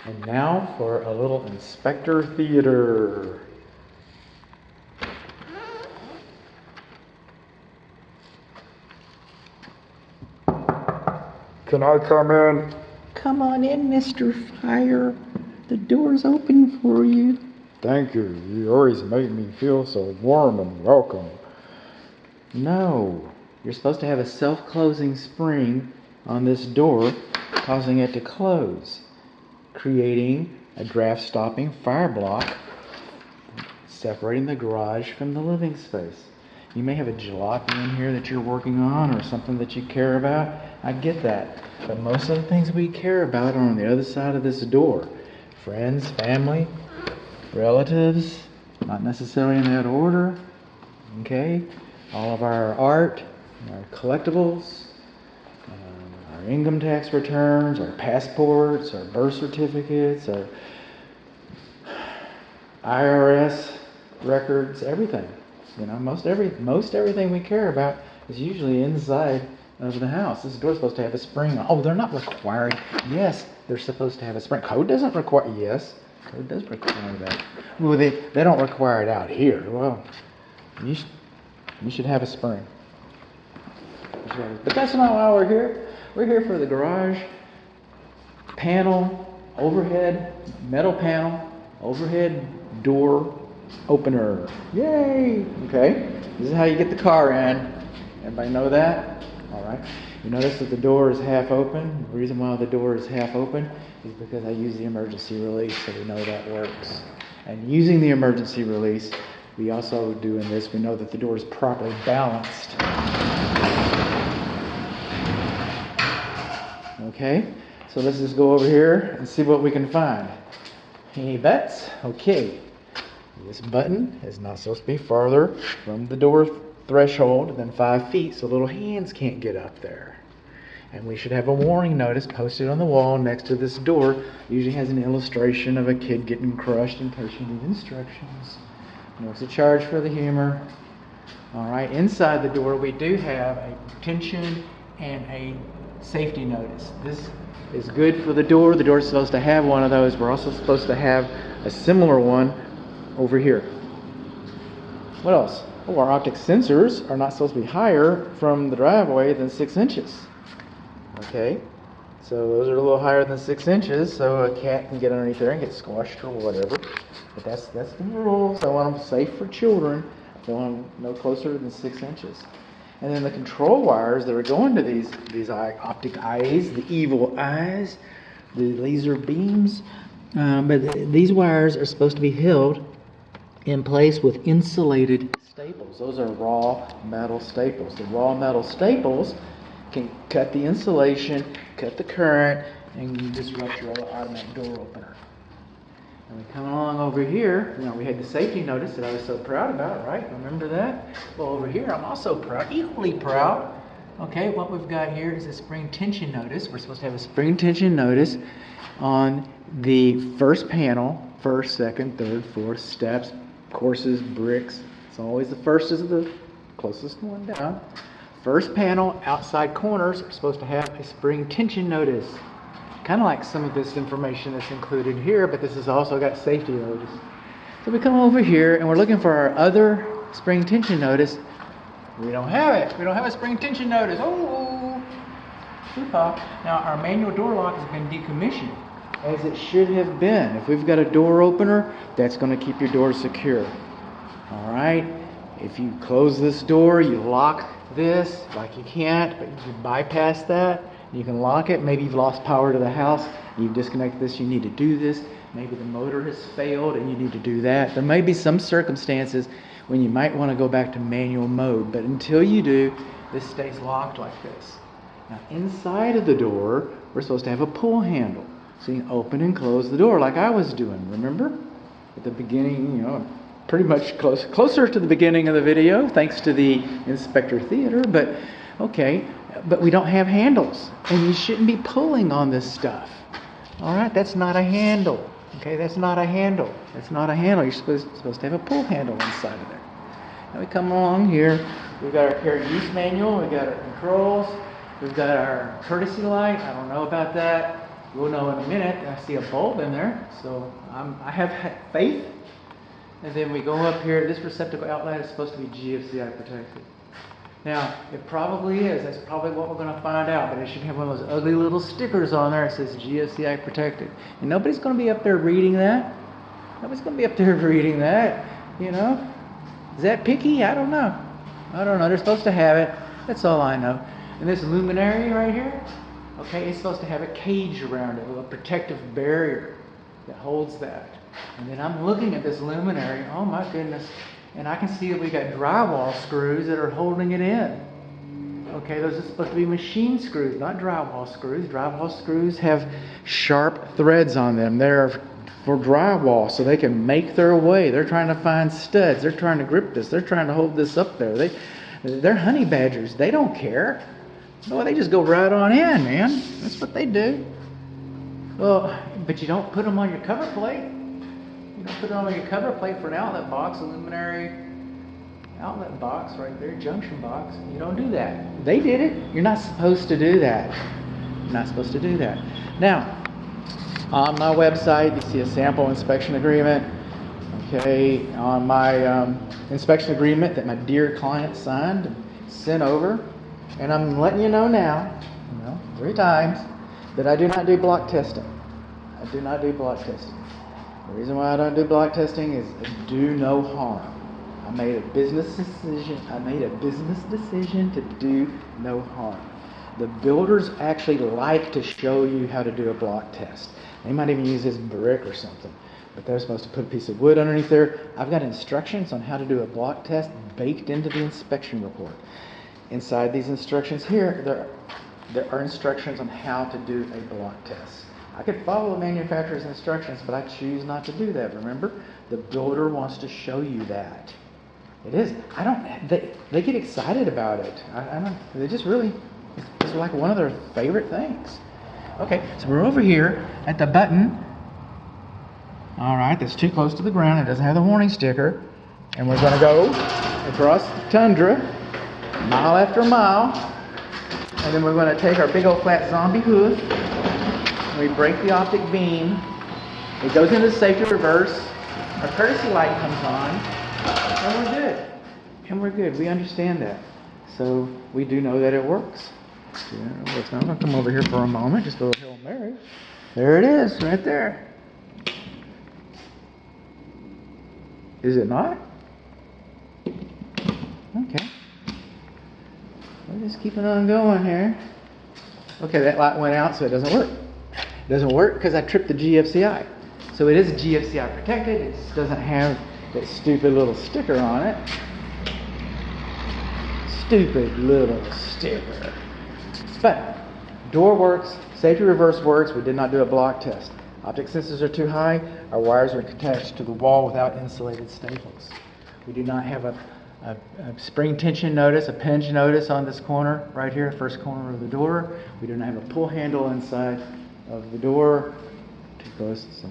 And now for a little inspector theater. Can I come in? Come on in, Mr. Fire. The door's open for you. Thank you. You always make me feel so warm and welcome. No, you're supposed to have a self-closing spring on this door, causing it to close, creating a draft-stopping fire block, separating the garage from the living space. You may have a jalopy in here that you're working on or something that you care about. I get that. But most of the things we care about are on the other side of this door. Friends, family, relatives, not necessarily in that order. Okay? All of our art, our collectibles, our income tax returns, our passports, our birth certificates, our IRS records, everything. You know, most everything we care about is usually inside of the house. This door's supposed to have a spring. Oh, they're not required. Yes, they're supposed to have a spring. Code doesn't require. Yes, code does require that. Well, they don't require it out here. Well, you should have a spring. But that's not why we're here. We're here for the garage panel, overhead metal panel, overhead door opener. Yay! Okay, this is how you get the car in. Everybody know that? All right. You notice that the door is half open. The reason why the door is half open is because I use the emergency release, so we know that works. And using the emergency release, we also do in this, we know that the door is properly balanced. Okay, so let's just go over here and see what we can find. Any bets? Okay. This button is not supposed to be farther from the door threshold than 5 feet, so little hands can't get up there. And we should have a warning notice posted on the wall next to this door. It usually has an illustration of a kid getting crushed in case you need instructions. What's the charge for the humor? All right, inside the door we do have a tension and a safety notice. This is good for the door. The door is supposed to have one of those. We're also supposed to have a similar one over here. What else? Oh, our optic sensors are not supposed to be higher from the driveway than 6 inches. Okay, so those are a little higher than 6 inches, so a cat can get underneath there and get squashed or whatever. But that's the rules. I want them safe for children. I want them no closer than 6 inches. And then the control wires that are going to these optic eyes, the evil eyes, the laser beams. But these wires are supposed to be held in place with insulated staples. Those are raw metal staples. The raw metal staples can cut the insulation, cut the current, and disrupt your automatic door opener. And we come along over here, you know, we had the safety notice that I was so proud about, right? Remember that? Well, over here, I'm also proud, equally proud. Okay, what we've got here is a spring tension notice. We're supposed to have a spring tension notice on the first panel, first, second, third, fourth, steps, courses, bricks. It's always the first is the closest one down. First panel, outside corners are supposed to have a spring tension notice. Kind of like some of this information that's included here, but this has also got safety notice. So we come over here and we're looking for our other spring tension notice. We don't have it. We don't have a spring tension notice. Oh, now our manual door lock has been decommissioned, as it should have been. If we've got a door opener, that's going to keep your door secure. All right. If you close this door, you lock this like you can't, but you can bypass that. You can lock it. Maybe you've lost power to the house. You've disconnected this. You need to do this. Maybe the motor has failed and you need to do that. There may be some circumstances when you might want to go back to manual mode, but until you do, this stays locked like this. Now inside of the door, we're supposed to have a pull handle. So you can open and close the door like I was doing, remember? At the beginning, you know, pretty much closer to the beginning of the video, thanks to the Inspector Theater, but okay. But we don't have handles, and you shouldn't be pulling on this stuff. All right, that's not a handle. Okay, that's not a handle. That's not a handle. You're supposed to have a pull handle inside of there. Now we come along here. We've got our care use manual. We've got our controls. We've got our courtesy light. I don't know about that. We'll know in a minute. I see a bulb in there, so I have faith. And then we go up here. This receptacle outlet is supposed to be GFCI protected. Now, it probably is. That's probably what we're going to find out. But it should have one of those ugly little stickers on there that says GFCI protected. And nobody's going to be up there reading that. Nobody's going to be up there reading that. You know? Is that picky? I don't know. I don't know. They're supposed to have it. That's all I know. And this luminary right here, okay, it's supposed to have a cage around it, a protective barrier that holds that. And then I'm looking at this luminary. Oh my goodness. And I can see that we got drywall screws that are holding it in. Okay, those are supposed to be machine screws, not drywall screws. Drywall screws have sharp threads on them. They're for drywall, so they can make their way. They're trying to find studs. They're trying to grip this. They're trying to hold this up there. They're honey badgers. They don't care. No, they just go right on in, man. That's what they do. Well, but you don't put them on your cover plate. You don't put it on your cover plate for an outlet box, a luminary outlet box right there, junction box. You don't do that. They did it. You're not supposed to do that. You're not supposed to do that. Now, on my website, you see a sample inspection agreement. Okay, on my inspection agreement that my dear client signed and sent over. And I'm letting you know now, 3 times, that I do not do block testing. I do not do block testing. The reason why I don't do block testing is do no harm. I made a business decision to do no harm. The builders actually like to show you how to do a block test. They might even use this brick or something, but they're supposed to put a piece of wood underneath there. I've got instructions on how to do a block test baked into the inspection report. Inside these instructions here, there are instructions on how to do a block test. I could follow the manufacturer's instructions, but I choose not to do that. Remember, the builder wants to show you that. It is. They get excited about it. I don't. They just really. It's like one of their favorite things. Okay, so we're over here at the button. All right, that's too close to the ground. It doesn't have the warning sticker, and we're going to go across the tundra, mile after mile, and then we're going to take our big old flat zombie hoof. We break the optic beam. It goes into safety reverse. Our courtesy light comes on, and we're good. And we're good. We understand that. So we do know that it works. Yeah, I'm going to come over here for a moment. Just a little Hail Mary. There it is, right there. Is it not? Okay. We're just keeping on going here. Okay, that light went out, so it doesn't work. It doesn't work because I tripped the GFCI. So it is GFCI protected. It just doesn't have that stupid little sticker on it. Stupid little sticker. But door works, safety reverse works. We did not do a block test. Optic sensors are too high. Our wires are attached to the wall without insulated staples. We do not have a spring tension notice, a pinch notice on this corner right here, first corner of the door. We do not have a pull handle inside of the door. Too close. So